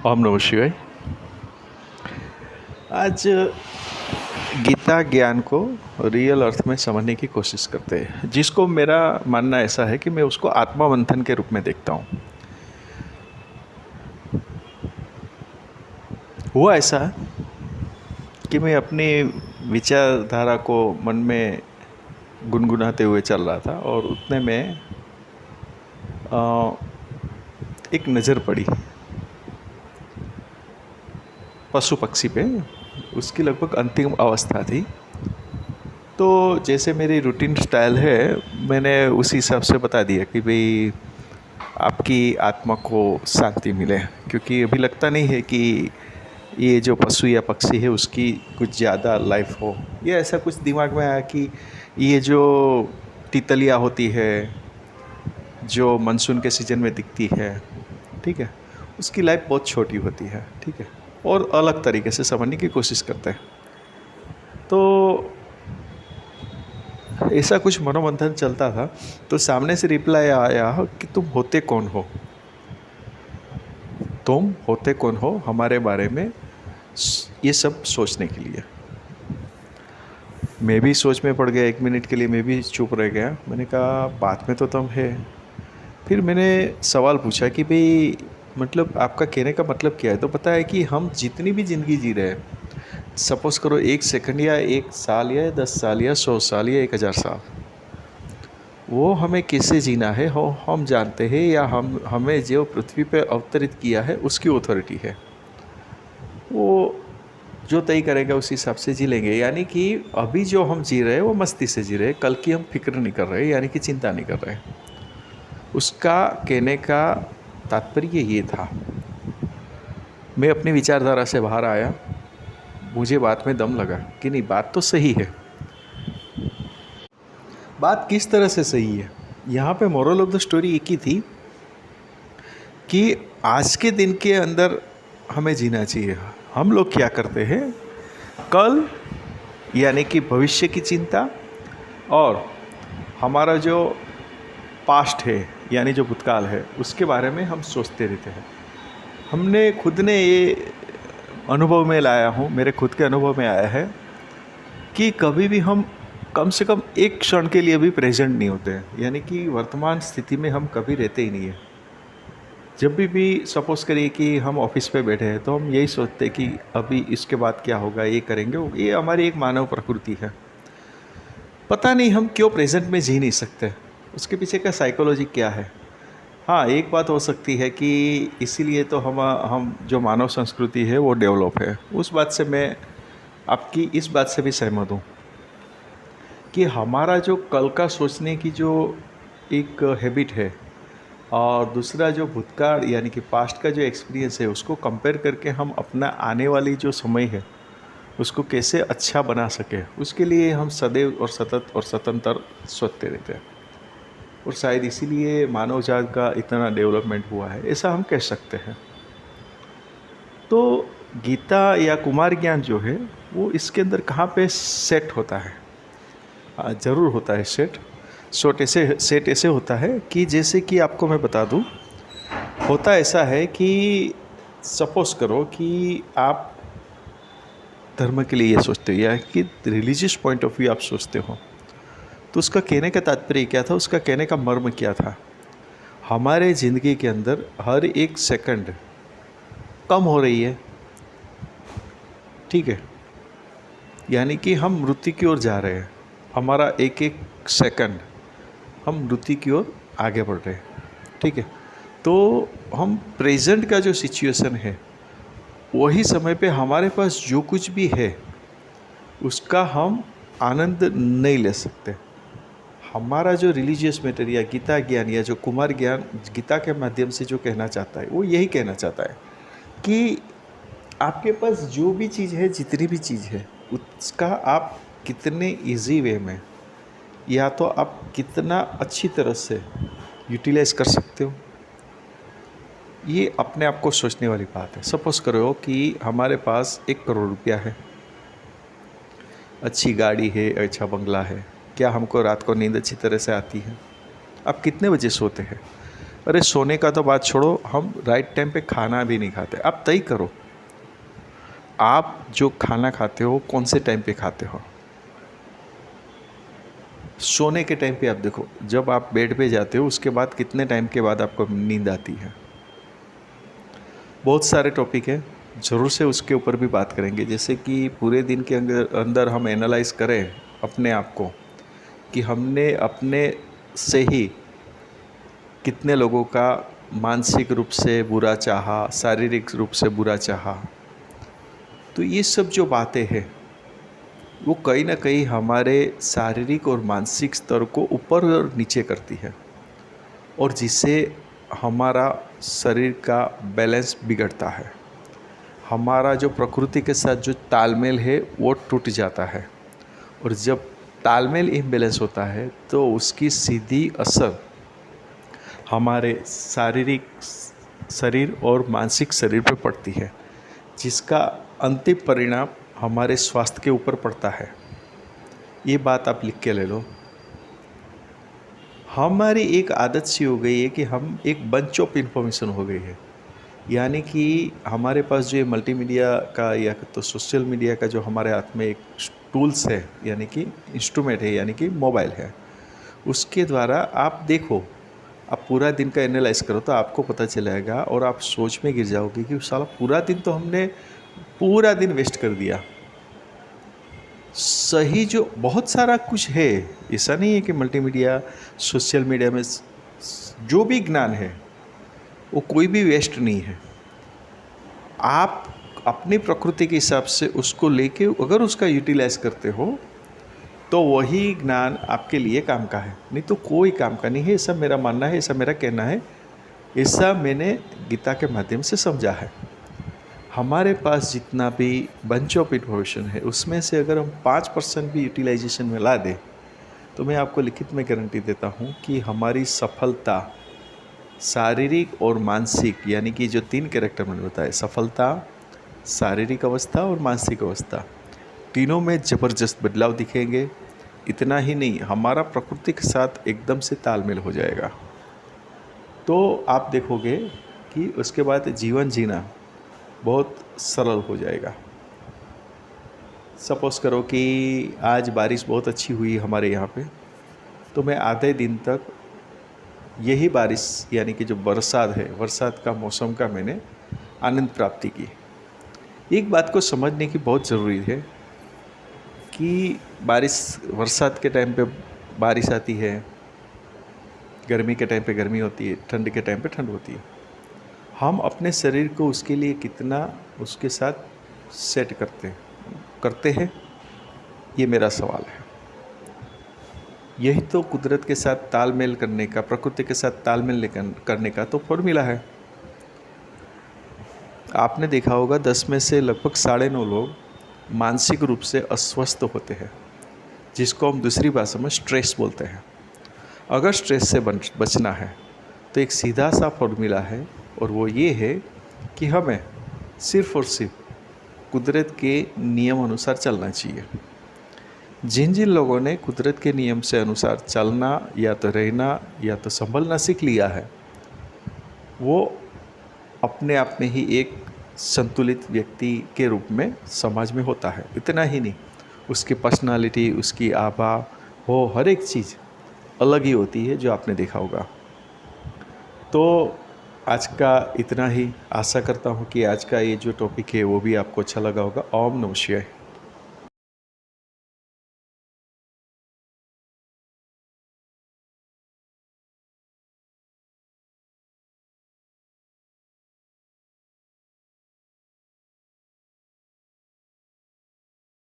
ओम नमः शिवाय। आज गीता ज्ञान को रियल अर्थ में समझने की कोशिश करते हैं, जिसको मेरा मानना ऐसा है कि मैं उसको आत्मा मंथन के रूप में देखता हूँ। हुआ ऐसा कि मैं अपनी विचारधारा को मन में गुनगुनाते हुए चल रहा था और उतने में एक नज़र पड़ी पशु पक्षी पे। उसकी लगभग अंतिम अवस्था थी। तो जैसे मेरी रूटीन स्टाइल है, मैंने उसी हिसाब से बता दिया कि भाई आपकी आत्मा को शांति मिले, क्योंकि अभी लगता नहीं है कि ये जो पशु या पक्षी है उसकी कुछ ज़्यादा लाइफ हो। ये ऐसा कुछ दिमाग में आया कि ये जो तितलियाँ होती है जो मानसून के सीज़न में दिखती है, ठीक है, उसकी लाइफ बहुत छोटी होती है, ठीक है, और अलग तरीके से समझने की कोशिश करते हैं। तो ऐसा कुछ मनोमंथन चलता था, तो सामने से रिप्लाई आया कि तुम होते कौन हो, तुम होते कौन हो हमारे बारे में ये सब सोचने के लिए। मैं भी सोच में पड़ गया, 1 मिनट के लिए मैं भी चुप रह गया। मैंने कहा बात में तो तुम है। फिर मैंने सवाल पूछा कि भाई मतलब आपका कहने का मतलब क्या है। तो पता है कि हम जितनी भी ज़िंदगी जी रहे हैं, सपोज़ करो 1 सेकंड या 1 साल या 10 साल या 100 साल या 1000 साल, वो हमें कैसे जीना है हो हम जानते हैं, या हमें जो पृथ्वी पर अवतरित किया है उसकी अथॉरिटी है। वो जो तय करेगा उस हिसाब से जी लेंगे। यानी कि अभी जो हम जी रहे हैं वो मस्ती से जी रहे हैं, कल की हम फिक्र नहीं कर रहे, यानी कि चिंता नहीं कर रहे। उसका कहने का तात्पर्य ये था। मैं अपनी विचारधारा से बाहर आया, मुझे बात में दम लगा कि नहीं, बात तो सही है। बात किस तरह से सही है, यहाँ पे मोरल ऑफ द स्टोरी एक ही थी कि आज के दिन के अंदर हमें जीना चाहिए। हम लोग क्या करते हैं, कल यानी कि भविष्य की चिंता, और हमारा जो पास्ट है यानी जो भूतकाल है उसके बारे में हम सोचते रहते हैं। हमने खुद ने ये अनुभव में लाया हूँ, मेरे खुद के अनुभव में आया है कि कभी भी हम कम से कम एक क्षण के लिए भी प्रेजेंट नहीं होते हैं, यानी कि वर्तमान स्थिति में हम कभी रहते ही नहीं हैं। जब भी सपोज़ करिए कि हम ऑफिस पे बैठे हैं तो हम यही सोचते हैं कि अभी इसके बाद क्या होगा, ये करेंगे। ये हमारी एक मानव प्रकृति है। पता नहीं हम क्यों प्रेजेंट में जी नहीं सकते, उसके पीछे का साइकोलॉजी क्या है। हाँ, एक बात हो सकती है कि इसीलिए तो हम जो मानव संस्कृति है वो डेवलप है। उस बात से मैं आपकी इस बात से भी सहमत हूँ कि हमारा जो कल का सोचने की जो एक हैबिट है, और दूसरा जो भूतकाल यानी कि पास्ट का जो एक्सपीरियंस है, उसको कंपेयर करके हम अपना आने वाली जो समय है उसको कैसे अच्छा बना सके, उसके लिए हम सदैव और सतत और स्वतंत्र सोचते रहते हैं। और शायद इसीलिए मानव जात का इतना डेवलपमेंट हुआ है, ऐसा हम कह सकते हैं। तो गीता या कुमार ज्ञान जो है वो इसके अंदर कहाँ पे सेट होता है। ज़रूर होता है सेट ऐसे होता है कि जैसे कि आपको मैं बता दूं, होता ऐसा है कि सपोज़ करो कि आप धर्म के लिए ये सोचते हो या कि रिलीजियस पॉइंट ऑफ व्यू आप सोचते हो, तो उसका कहने का तात्पर्य क्या था, उसका कहने का मर्म क्या था। हमारे ज़िंदगी के अंदर हर एक सेकंड कम हो रही है, ठीक है, यानी कि हम मृत्यु की ओर जा रहे हैं। हमारा एक एक सेकंड हम मृत्यु की ओर आगे बढ़ रहे हैं, ठीक है। तो हम प्रेजेंट का जो सिचुएशन है, वही समय पे हमारे पास जो कुछ भी है उसका हम आनंद नहीं ले सकते। हमारा जो रिलीजियस मैटर या गीता ज्ञान या जो कुमार ज्ञान गीता के माध्यम से जो कहना चाहता है, वो यही कहना चाहता है कि आपके पास जो भी चीज़ है, जितनी भी चीज़ है, उसका आप कितने इजी वे में या तो आप कितना अच्छी तरह से यूटिलाइज कर सकते हो, ये अपने आप को सोचने वाली बात है। सपोज़ करो कि हमारे पास 1 करोड़ रुपया है, अच्छी गाड़ी है, अच्छा बंगला है। क्या हमको रात को नींद अच्छी तरह से आती है? आप कितने बजे सोते हैं? अरे सोने का तो बात छोड़ो, हम राइट टाइम पे खाना भी नहीं खाते। आप तय करो, आप जो खाना खाते हो कौन से टाइम पे खाते हो। सोने के टाइम पे आप देखो, जब आप बेड पे जाते हो उसके बाद कितने टाइम के बाद आपको नींद आती है। बहुत सारे टॉपिक है, ज़रूर से उसके ऊपर भी बात करेंगे। जैसे कि पूरे दिन के अंदर हम एनालाइज करें अपने आप को कि हमने अपने से ही कितने लोगों का मानसिक रूप से बुरा चाहा, शारीरिक रूप से बुरा चाहा। तो ये सब जो बातें हैं वो कहीं ना कहीं हमारे शारीरिक और मानसिक स्तर को ऊपर और नीचे करती है, और जिससे हमारा शरीर का बैलेंस बिगड़ता है। हमारा जो प्रकृति के साथ जो तालमेल है वो टूट जाता है, और जब तालमेल इम्बैलेंस होता है तो उसकी सीधी असर हमारे शारीरिक शरीर और मानसिक शरीर पर पड़ती है, जिसका अंतिम परिणाम हमारे स्वास्थ्य के ऊपर पड़ता है। ये बात आप लिख के ले लो। हमारी एक आदत सी हो गई है कि हम एक बंच ऑफ इन्फॉर्मेशन हो गई है, यानी कि हमारे पास जो ये मल्टीमीडिया का या तो सोशल मीडिया का जो हमारे हाथ में एक टूल्स है, यानी कि इंस्ट्रूमेंट है, यानी कि मोबाइल है, उसके द्वारा आप देखो, आप पूरा दिन का एनालाइज करो तो आपको पता चलेगा और आप सोच में गिर जाओगे कि साला पूरा दिन तो हमने पूरा दिन वेस्ट कर दिया। सही जो बहुत सारा कुछ है, ऐसा नहीं है कि मल्टीमीडिया सोशल मीडिया में जो भी ज्ञान है वो कोई भी वेस्ट नहीं है। आप अपनी प्रकृति के हिसाब से उसको लेके अगर उसका यूटिलाइज करते हो तो वही ज्ञान आपके लिए काम का है, नहीं तो कोई काम का नहीं है। ऐसा मेरा मानना है, ऐसा मेरा कहना है, ऐसा मैंने गीता के माध्यम से समझा है। हमारे पास जितना भी बंच ऑफ इन्फॉर्मेशन है उसमें से अगर हम 5% भी यूटिलाइजेशन में ला दें तो मैं आपको लिखित में गारंटी देता हूँ कि हमारी सफलता शारीरिक और मानसिक, यानी कि जो 3 कैरेक्टर मैंने बताया, सफलता, शारीरिक अवस्था और मानसिक अवस्था, तीनों में ज़बरदस्त बदलाव दिखेंगे। इतना ही नहीं, हमारा प्रकृति के साथ एकदम से तालमेल हो जाएगा। तो आप देखोगे कि उसके बाद जीवन जीना बहुत सरल हो जाएगा। सपोज़ करो कि आज बारिश बहुत अच्छी हुई हमारे यहाँ पे, तो मैं आधे दिन तक यही बारिश, यानी कि जो बरसात है, बरसात का मौसम का मैंने आनंद प्राप्ति की। एक बात को समझने की बहुत ज़रूरी है कि बरसात के टाइम पे बारिश आती है, गर्मी के टाइम पे गर्मी होती है, ठंड के टाइम पे ठंड होती है। हम अपने शरीर को उसके लिए कितना उसके साथ सेट करते हैं, ये मेरा सवाल है। यही तो कुदरत के साथ तालमेल करने का, प्रकृति के साथ तालमेल करने का तो फॉर्मूला है। आपने देखा होगा 10 में से लगभग 9.5 लोग मानसिक रूप से अस्वस्थ होते हैं, जिसको हम दूसरी भाषा में स्ट्रेस बोलते हैं। अगर स्ट्रेस से बचना है तो एक सीधा सा फॉर्मूला है, और वो ये है कि हमें सिर्फ़ और सिर्फ कुदरत के नियम अनुसार चलना चाहिए। जिन जिन लोगों ने कुदरत के नियम से अनुसार चलना या तो रहना या तो संभलना सीख लिया है, वो अपने आप में ही एक संतुलित व्यक्ति के रूप में समाज में होता है। इतना ही नहीं, उसकी पर्सनालिटी, उसकी आभा हो, हर एक चीज़ अलग ही होती है, जो आपने देखा होगा। तो आज का इतना ही। आशा करता हूँ कि आज का ये जो टॉपिक है वो भी आपको अच्छा लगा होगा। ओम नमः शिवाय।